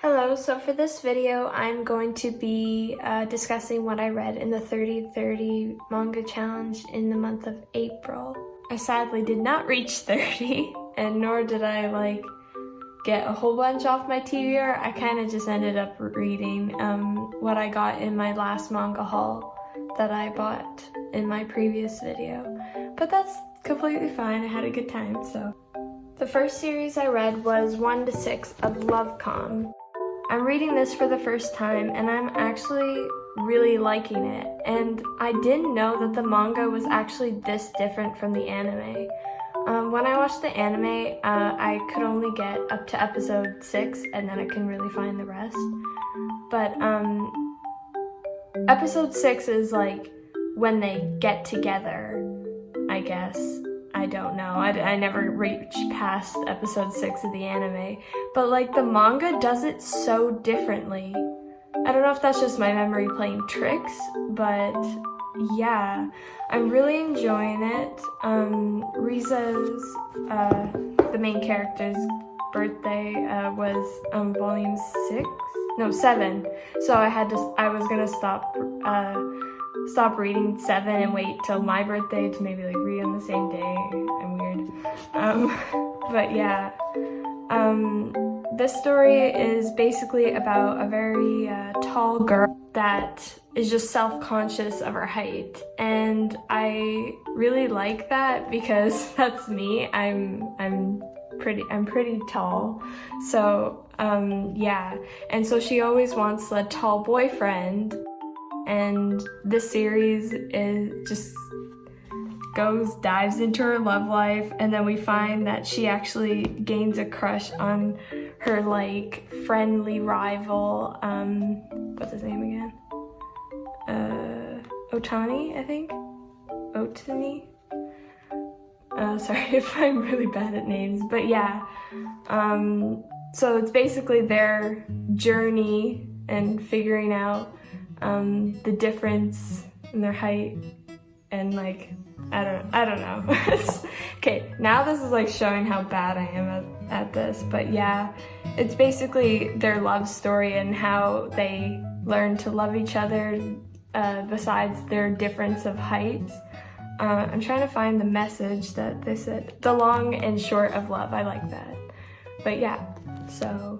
Hello, so for this video, I'm going to be discussing what I read in the 30-30 manga challenge in the month of April. I sadly did not reach 30, and nor did I get a whole bunch off my TBR. I kind of just ended up reading what I got in my last manga haul that I bought in my previous video. But that's completely fine, I had a good time, so. The first series I read was 1 to 6 of Lovecom. I'm reading this for the first time and I'm actually really liking it, and I didn't know that the manga was actually this different from the anime. When I watched the anime, I could only get up to episode 6 and then I couldn't really find the rest. But episode 6 is like when they get together, I guess. I don't know. I never reached past episode 6 of the anime. But the manga does it so differently. I don't know if that's just my memory playing tricks, but yeah, I'm really enjoying it. Risa's, the main character's birthday was volume 6? No, 7. So I was gonna stop reading 7 and wait till my birthday to maybe read on the same day. I'm weird. But yeah, this story is basically about a very tall girl that is just self-conscious of her height, and I really like that because that's me. I'm pretty tall, so yeah, and so she always wants a tall boyfriend. And this series dives into her love life, and then we find that she actually gains a crush on her friendly rival, what's his name again? Otani, I think? Otani? Sorry if I'm really bad at names, but yeah. So it's basically their journey and figuring out the difference in their height, and I don't know. Okay, now this is showing how bad I am at this, but yeah, it's basically their love story and how they learn to love each other besides their difference of height. I'm trying to find the message that they said. The long and short of love, I like that. But yeah, so.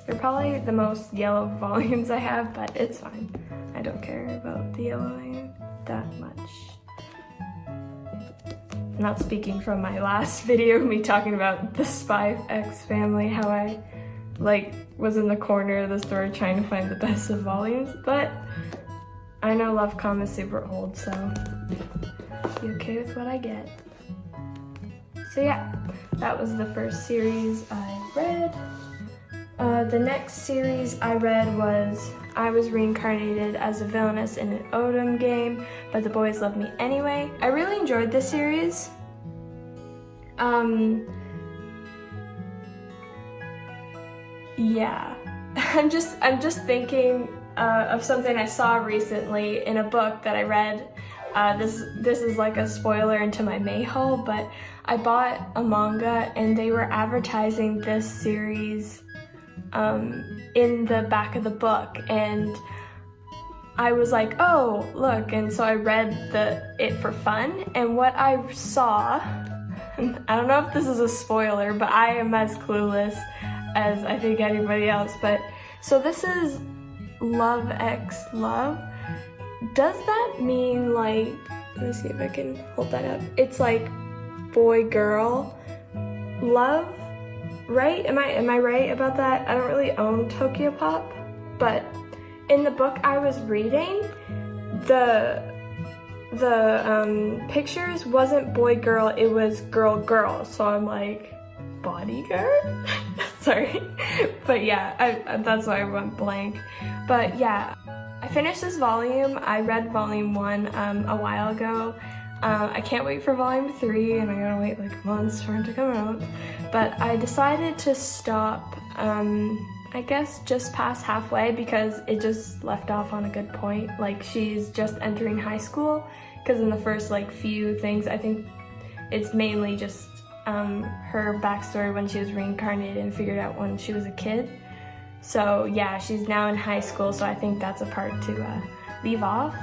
They're probably the most yellow volumes I have, but it's fine. I don't care about the yellowing that much. I'm not speaking from my last video, me talking about the Spy X Family, how I was in the corner of the store trying to find the best of volumes, but I know Lovecom is super old, so be okay with what I get. So yeah, that was the first series I read. The next series I read was I Was Reincarnated as a Villainess in an Odom Game, but the Boys Love Me Anyway. I really enjoyed this series. Yeah, I'm just thinking of something I saw recently in a book that I read. This is a spoiler into my May haul, but I bought a manga and they were advertising this series in the back of the book, and I was like, oh look, and so I read it for fun, and what I saw, I don't know if this is a spoiler, but I am as clueless as I think anybody else, but so this is Love X Love. Does that mean let me see if I can hold that up. It's boy girl love, right? Am I right about that? I don't really own Tokyo Pop, but in the book I was reading, the pictures wasn't boy girl, it was girl girl. So I'm bodyguard? Sorry, but yeah, that's why I went blank. But yeah, I finished this volume. I read volume 1 a while ago. I can't wait for volume 3, and I gotta wait months for it to come out. But I decided to stop, I guess just past halfway, because it just left off on a good point. She's just entering high school, because in the first few things, I think it's mainly just her backstory when she was reincarnated and figured out when she was a kid. So yeah, she's now in high school, so I think that's a part to leave off.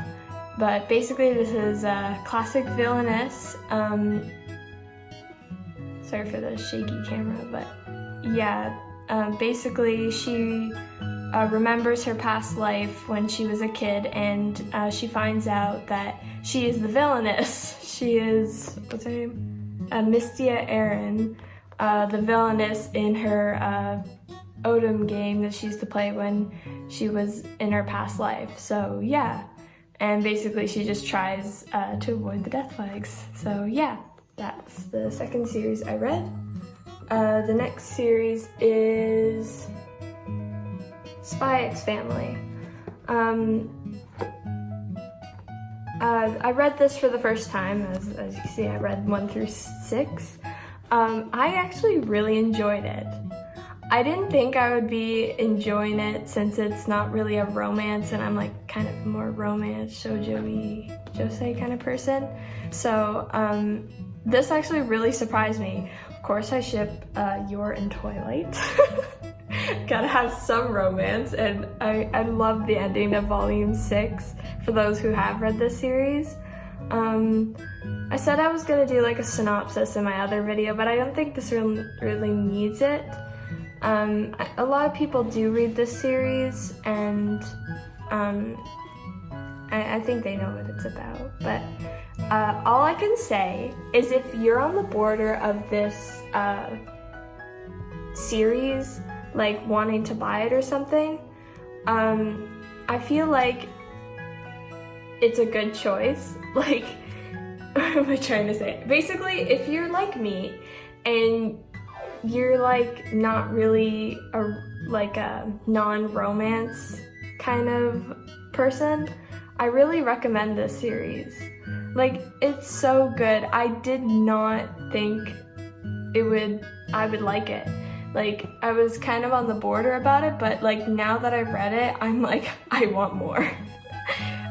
But basically this is a classic villainess. Sorry for the shaky camera, but yeah, basically she remembers her past life when she was a kid, and she finds out that she is the villainess. She is, what's her name? Mystia Aaron, the villainess in her Odom game that she used to play when she was in her past life. So yeah, and basically she just tries to avoid the death flags. So yeah, that's the second series I read. The next series is Spy X Family. I read this for the first time. As you can see, I read 1 through 6. I actually really enjoyed it. I didn't think I would be enjoying it since it's not really a romance, and I'm like kind of more romance, shoujo-y, josei kind of person. So this actually really surprised me. Of course, I ship Yor and Twilight. Gotta have some romance, and I love the ending of volume 6 for those who have read this series. I said I was gonna do like a synopsis in my other video, but I don't think this really needs it. A lot of people do read this series, and I think they know what it's about, but all I can say is if you're on the border of this series, like wanting to buy it or something, I feel like it's a good choice. Like, what am I trying to say? Basically, if you're like me and you're like not really a non-romance kind of person, I really recommend this series. Like, it's so good. I did not think I would like it. Like, I was kind of on the border about it, but like now that I've read it, I'm like, I want more.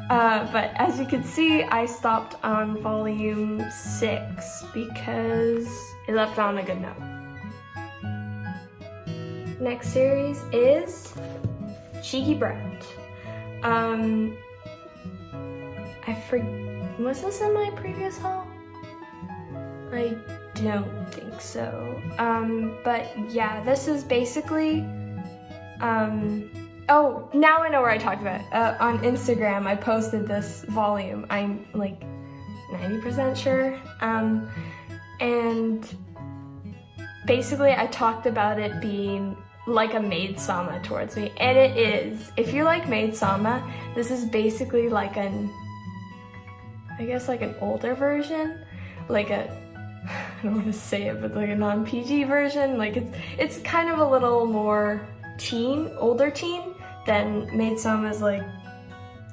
But as you can see, I stopped on volume 6 because it left on a good note. Next series is Cheeky Brat. Was this in my previous haul? I don't think so. But yeah, this is basically, oh, now I know where I talked about it. On Instagram, I posted this volume. I'm like 90% sure. And basically I talked about it being like a maid-sama towards me, and it is. If you like maid-sama, this is basically like I guess like an older version, like I don't want to say it, but like a non-PG version. Like it's kind of a little more older teen than maid-sama's like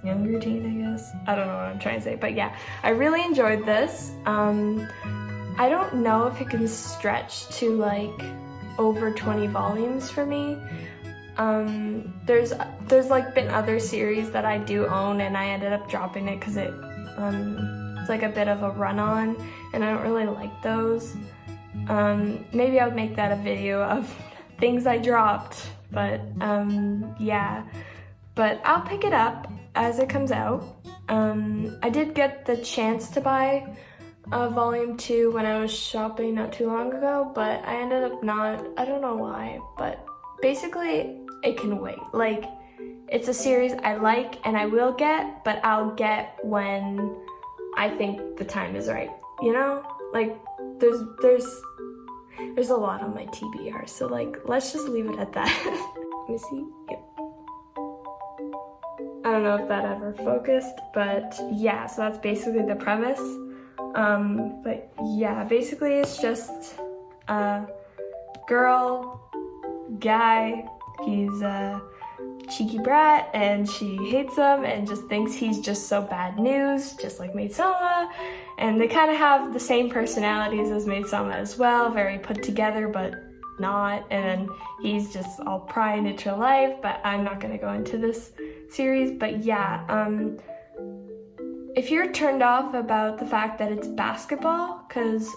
younger teen, I guess. I don't know what I'm trying to say, but yeah, I really enjoyed this. I don't know if it can stretch to like over 20 volumes for me. There's like been other series that I do own, and I ended up dropping it because it's like a bit of a run-on, and I don't really like those. Maybe I'll make that a video of things I dropped, but yeah. But I'll pick it up as it comes out. I did get the chance to buy volume 2 when I was shopping not too long ago, but I ended up not. I don't know why, but basically it can wait. Like, it's a series I like and I will get, but I'll get when I think the time is right, you know? Like, there's a lot on my TBR, so like, let's just leave it at that. Let me see. Yep. I don't know if that ever focused, but yeah, so that's basically the premise. But yeah, basically it's just a girl, guy, he's a cheeky brat, and she hates him and just thinks he's just so bad news, just like Maid-sama, and they kind of have the same personalities as Maid-sama as well, very put together but not, and then he's just all prying into her life, but I'm not going to go into this series. But yeah, if you're turned off about the fact that it's basketball, because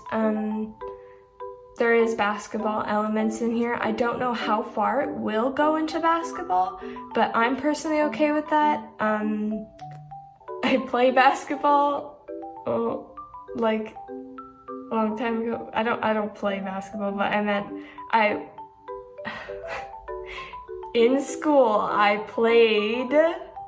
there is basketball elements in here. I don't know how far it will go into basketball, but I'm personally okay with that. I play basketball like a long time ago. I don't play basketball, but I meant in school I played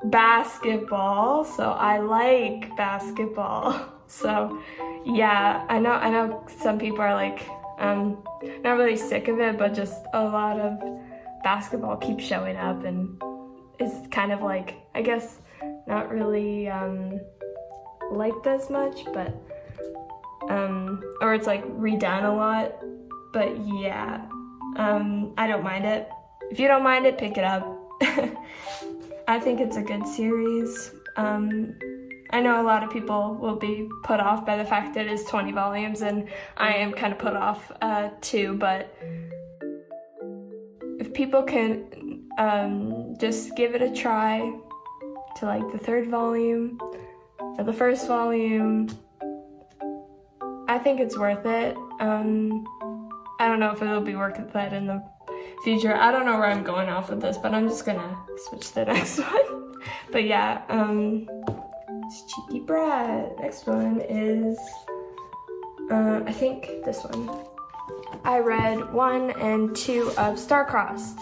basketball, so I like basketball. So yeah, I know some people are like not really sick of it, but just a lot of basketball keeps showing up, and it's kind of like, I guess, not really liked as much, but or it's like redone a lot. But yeah, I don't mind it. If you don't mind it, pick it up. I think it's a good series. I know a lot of people will be put off by the fact that it's 20 volumes, and I am kind of put off too, but if people can just give it a try to like the 3rd volume or the 1st volume, I think it's worth it. I don't know if it'll be worth it in the future. I don't know where I'm going off with this, but I'm just gonna switch to the next one. But yeah, it's Cheeky Brat. Next one is, I think this one. I read 1 and 2 of Star-Crossed.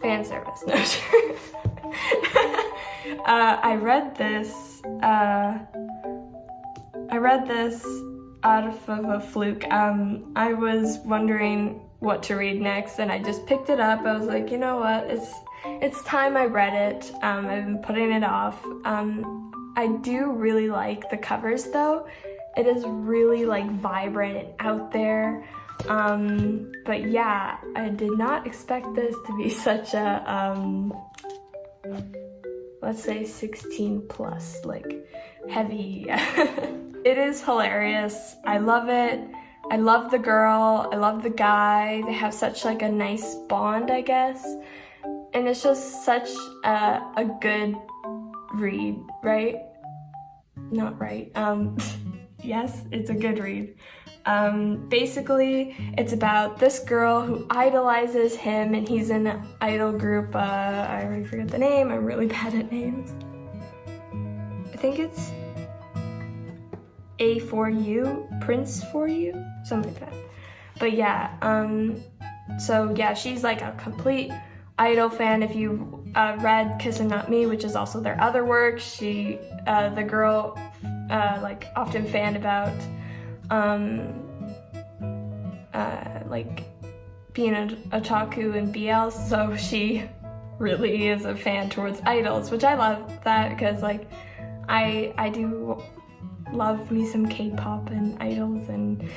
Fan service, no sure. I read this out of a fluke. I was wondering what to read next, and I just picked it up. I was like, you know what, it's time I read it. I've been putting it off. I do really like the covers though. It is really like vibrant and out there. But yeah, I did not expect this to be such a, let's say 16 plus, like heavy. It is hilarious. I love it. I love the girl. I love the guy. They have such like a nice bond, I guess. And it's just such a good read, right? Not right. Yes, it's a good read. Basically, it's about this girl who idolizes him, and he's in an idol group. I already forget the name. I'm really bad at names. I think it's A4U, Prince for You, something like that. But yeah, so yeah, she's like a complete idol fan. If you read Kiss and Not Me, which is also their other work, she, the girl, like often fanned about like being a otaku and BL, so she really is a fan towards idols, which I love that, because like I do love me some K-pop and idols and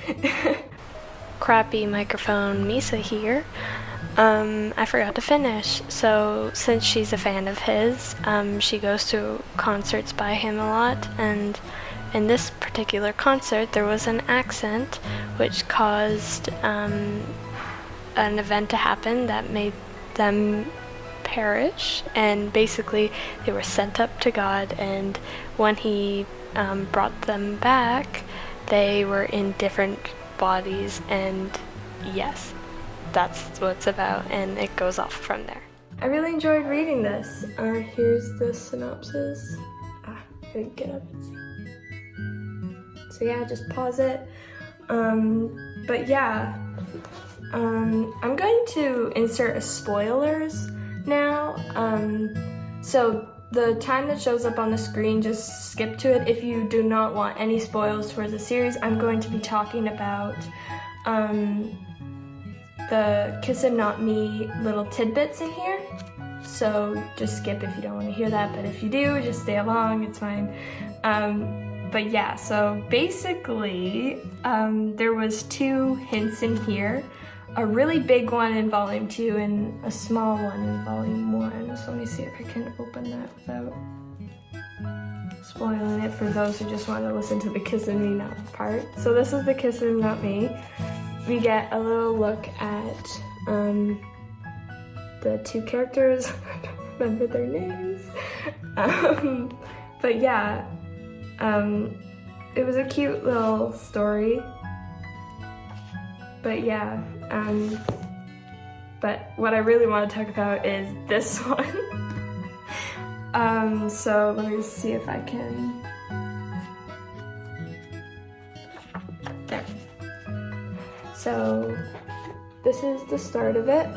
crappy microphone Misa here. I forgot to finish. So since she's a fan of his, she goes to concerts by him a lot, and in this particular concert there was an accident which caused an event to happen that made them perish, and basically they were sent up to God, and when he brought them back, they were in different bodies, and yes, that's what it's about, and it goes off from there. I really enjoyed reading this. Here's the synopsis. I can get up and see. So yeah, just pause it. But yeah, I'm going to insert spoilers now. So the time that shows up on the screen, just skip to it if you do not want any spoils towards the series. I'm going to be talking about the Kiss and Not Me little tidbits in here. So just skip if you don't want to hear that, but if you do, just stay along, it's fine. But yeah, so basically, there was 2 hints in here. A really big one in volume 2 and a small one in volume 1. So let me see if I can open that without spoiling it for those who just want to listen to the Kiss and Me Not part. So this is the Kiss and Not Me. We get a little look at the 2 characters. I don't remember their names. But yeah, it was a cute little story. But yeah, but what I really want to talk about is this one. So let me see if I can. There. So this is the start of it,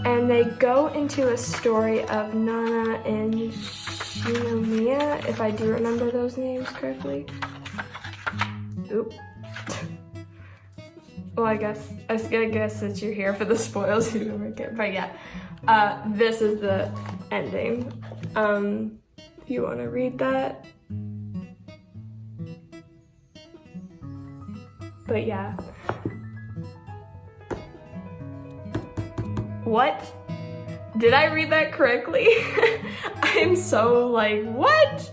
and they go into a story of Nana and Shinomiya, if I do remember those names correctly. Oop. Well, I guess since you're here for the spoils, you don't care. But yeah, this is the ending. If you want to read that. But yeah. What? Did I read that correctly? I'm so like, what?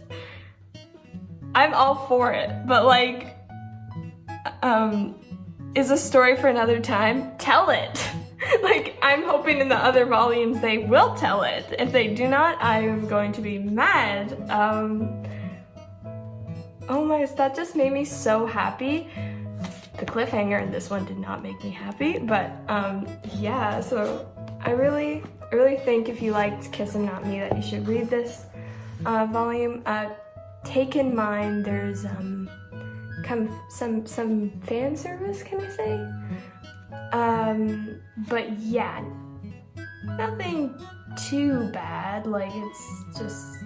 I'm all for it, but like, is a story for another time? Tell it. Like, I'm hoping in the other volumes they will tell it. If they do not, I am going to be mad. Oh my gosh, that just made me so happy. The cliffhanger in this one did not make me happy, but yeah, so I really think if you liked Kiss and Not Me that you should read this volume. Take in mind there's kind of some fan service, can I say? But yeah, nothing too bad. Like, it's just,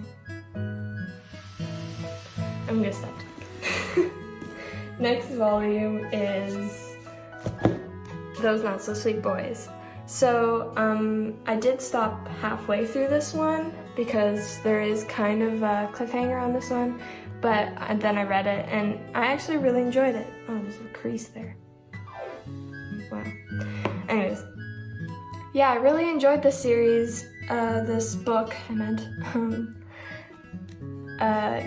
I'm gonna stop talking. Next volume is Those Not So Sweet Boys. So I did stop halfway through this one because there is kind of a cliffhanger on this one, but then I read it and I actually really enjoyed it. Oh, there's a crease there. Wow. Anyways, yeah, I really enjoyed this series, this book, I meant.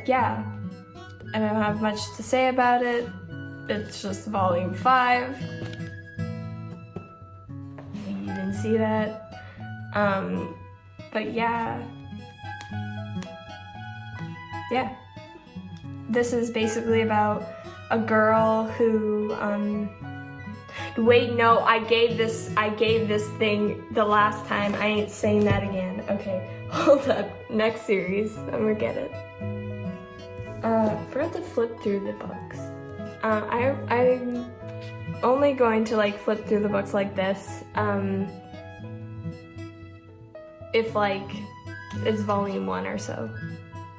Yeah, I don't have much to say about it. It's just volume 5. You didn't see that. But yeah. Yeah. This is basically about a girl who, wait, no, I gave this thing the last time. I ain't saying that again. Okay, hold up. Next series, I'm gonna get it. Forgot to flip through the books. I'm only going to like flip through the books like this, if like it's volume 1 or so.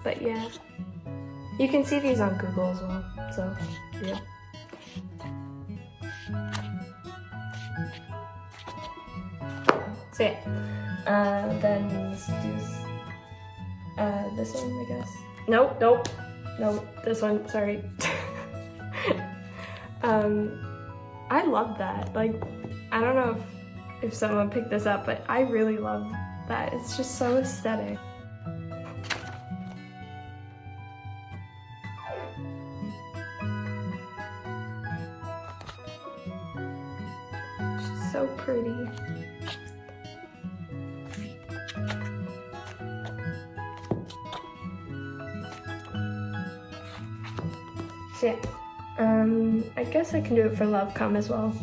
But yeah, you can see these on Google as well, so yeah. So yeah, then let's do this one, I guess. Nope, this one, sorry. I love that. Like, I don't know if someone picked this up, but I really love that. It's just so aesthetic. It's so pretty. So yeah, I guess I can do it for Love Come as well.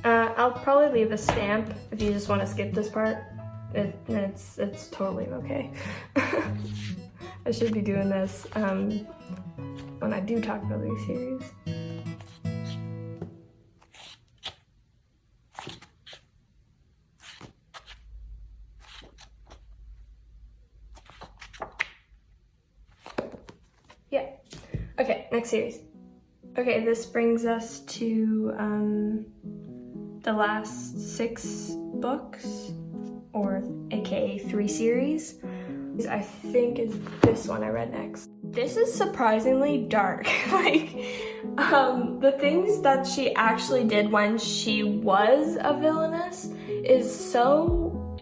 I'll probably leave a stamp if you just want to skip this part. It's totally okay. I should be doing this when I do talk about these series. Yeah. Okay, next series. Okay, this brings us to the last 6 books, or aka 3 series. I think it's this one I read next. This is surprisingly dark. Like, the things that she actually did when she was a villainess is so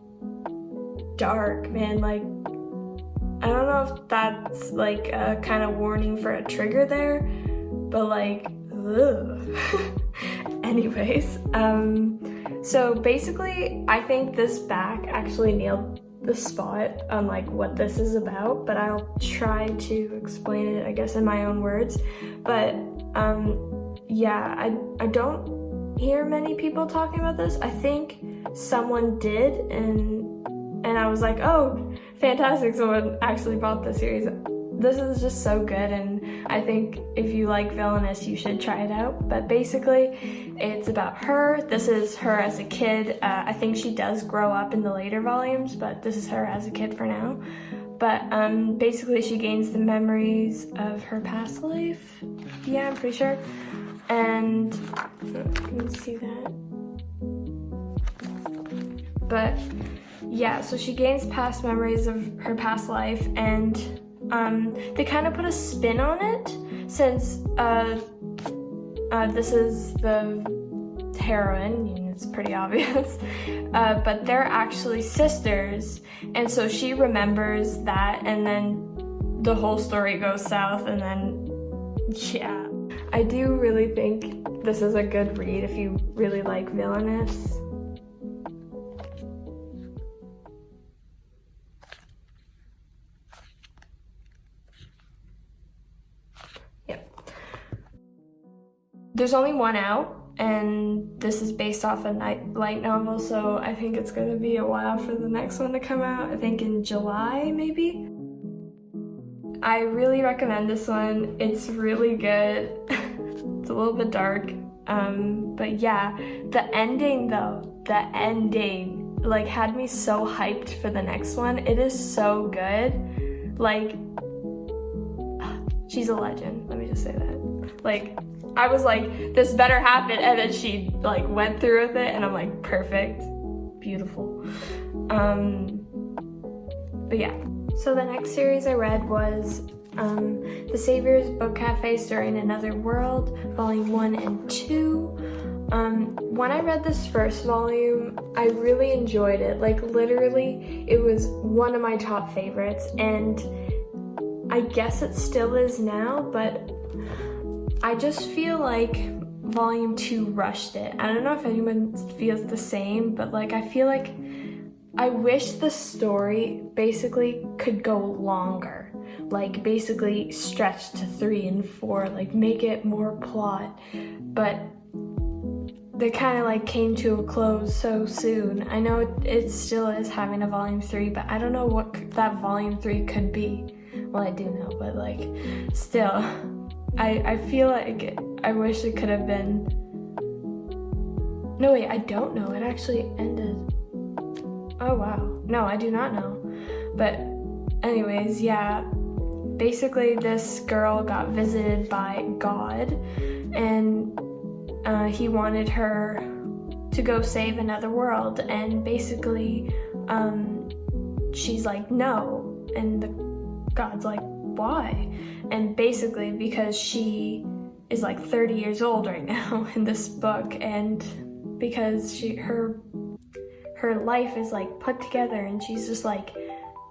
dark, man. Like, I don't know if that's like a kind of warning for a trigger there, but like, ugh. Anyways, so basically I think this back actually nailed the spot on like what this is about, but I'll try to explain it, I guess, in my own words. But yeah, I don't hear many people talking about this. I think someone did, and I was like, oh, fantastic, someone actually bought this series. This is just so good, and I think if you like villainous, you should try it out. But basically, it's about her. This is her as a kid. I think she does grow up in the later volumes, but this is her as a kid for now. But basically, she gains the memories of her past life. Yeah, I'm pretty sure. And you can see that. But yeah, so she gains past memories of her past life, and they kind of put a spin on it since this is the heroine. It's pretty obvious, but they're actually sisters, and so she remembers that, and then the whole story goes south, and then yeah. I do really think this is a good read if you really like villainous. Yep. There's only one out, and this is based off a light novel, so I think it's going to be a while for the next one to come out. I think in July, maybe? I really recommend this one. It's really good. It's a little bit dark, but yeah, the ending though, like had me so hyped for the next one. It is so good. Like, she's a legend, let me just say that. Like, I was like, this better happen, and then she like went through with it, and I'm like, perfect, beautiful. But yeah. So the next series I read was The Savior's Book Cafe Story in Another World, Volume 1 and 2. When I read this first volume, I really enjoyed it. Like, literally, it was one of my top favorites, and I guess it still is now, but I just feel like Volume 2 rushed it. I don't know if anyone feels the same, but like, I feel like I wish the story basically could go longer, like basically stretch to 3 and 4, like make it more plot, but they kind of like came to a close so soon. I know it still is having a volume 3, but I don't know what that volume 3 could be. Well, I do know, but like, still, I feel like I wish it could have been, no wait, I don't know, it actually ended. Oh wow, no, I do not know. But anyways, yeah, basically this girl got visited by God, and he wanted her to go save another world, and basically she's like, no, and God's like, why? And basically because she is like 30 years old right now in this book, and because her life is like put together, and she's just like,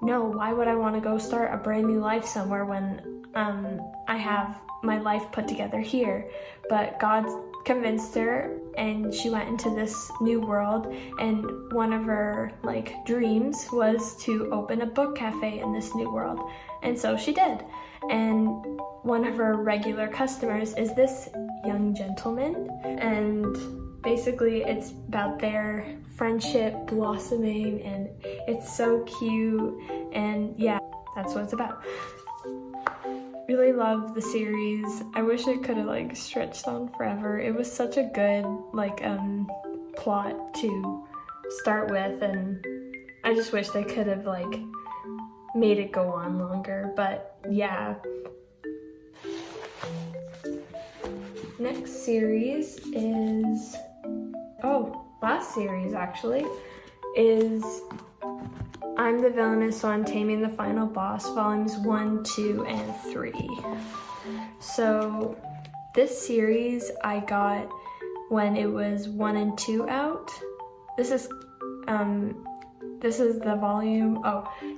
no, why would I want to go start a brand new life somewhere when I have my life put together here? But God convinced her, and she went into this new world, and one of her like dreams was to open a book cafe in this new world, and so she did. And one of her regular customers is this young gentleman, and basically it's about their friendship blossoming, and it's so cute, and yeah, that's what it's about. Really love the series. I wish it could have like stretched on forever. It was such a good like plot to start with, and I just wish they could have like made it go on longer, but yeah. Next series is, last series actually, is I'm the Villainous One, Taming the Final Boss, volumes 1, 2, and 3. So this series I got when it was 1 and 2 out. This is the volume,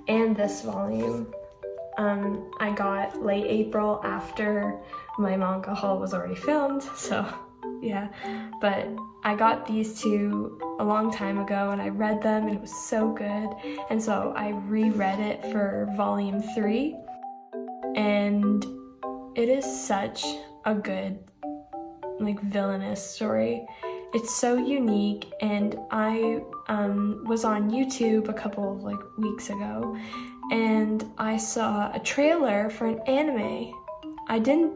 and this volume I got late April after my manga haul was already filmed, so yeah. But I got these two a long time ago, and I read them, and it was so good, and so I reread it for volume 3, and it is such a good like villainous story. It's so unique, and I was on YouTube a couple of weeks ago, and I saw a trailer for an anime. I didn't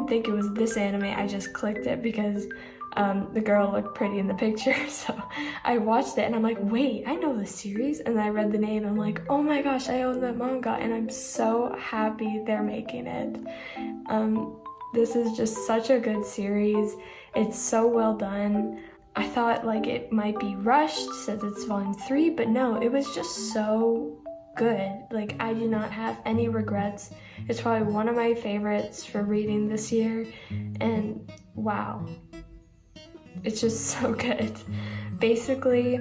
think it was this anime. I just clicked it because the girl looked pretty in the picture, so I watched it and I'm like, wait, I know this series. And then I read the name and I'm like, oh my gosh, I own that manga, and I'm so happy they're making it. This is just such a good series. It's so well done. I thought it might be rushed since it's volume 3, but no, it was just so good. I do not have any regrets. It's probably one of my favorites for reading this year, and wow, it's just so good. Basically,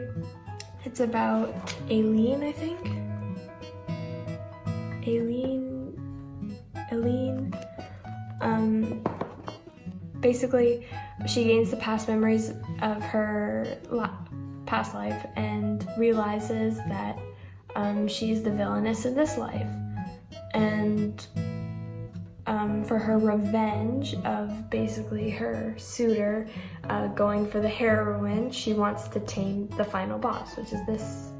it's about Aileen, I think. Aileen. Basically, she gains the past memories of her past life and realizes that she's the villainess in this life. And for her revenge of basically her suitor going for the heroine, she wants to tame the final boss, which is this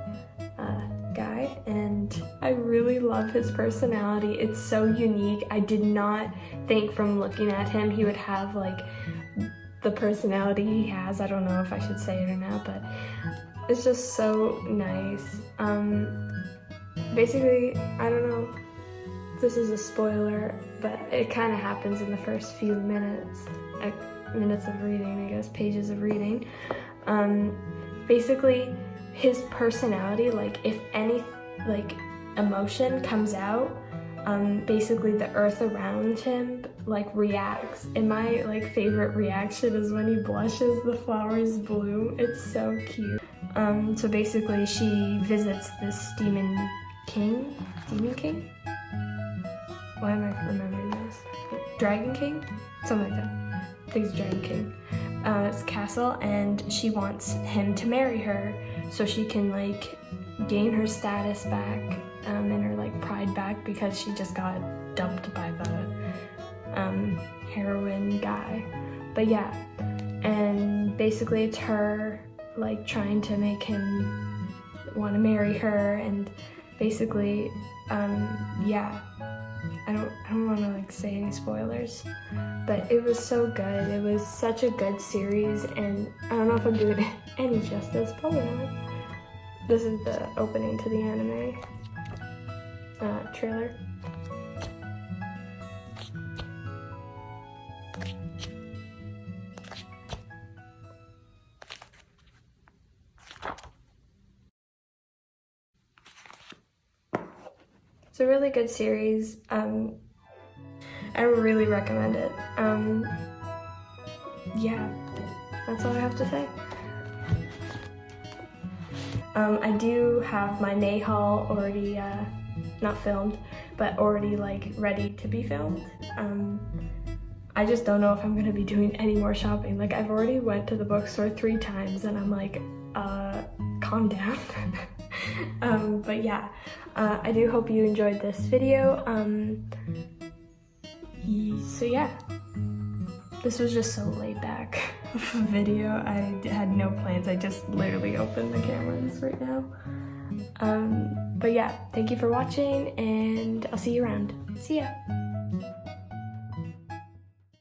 guy. And I really love his personality. It's so unique. I did not think from looking at him he would have the personality he has. I don't know if I should say it or not, but it's just so nice. Basically, I don't know, this is a spoiler, but it kind of happens in the first few minutes of reading, I guess, pages of reading. Basically, his personality, if any emotion comes out, basically the earth around him reacts. And my favorite reaction is when he blushes, the flowers bloom. It's so cute. So basically she visits this demon king? Why am I remembering this? Dragon King? Something like that. I think it's Dragon King. It's castle, and she wants him to marry her so she can gain her status back and her pride back, because she just got dumped by the heroine guy. But yeah, and basically it's her trying to make him want to marry her, and basically yeah, I don't want to say any spoilers, but it was so good. It was such a good series, and I don't know if I'm doing any justice, probably not. This is the opening to the anime trailer. It's a really good series. I really recommend it. Yeah, that's all I have to say. I do have my May haul already, not filmed, but already ready to be filmed. I just don't know if I'm gonna be doing any more shopping. I've already went to the bookstore 3 times and I'm calm down. But yeah, I do hope you enjoyed this video. So yeah, this was just so laid back video. I had no plans. I just literally opened the cameras right now. But yeah, thank you for watching, and I'll see you around. See ya.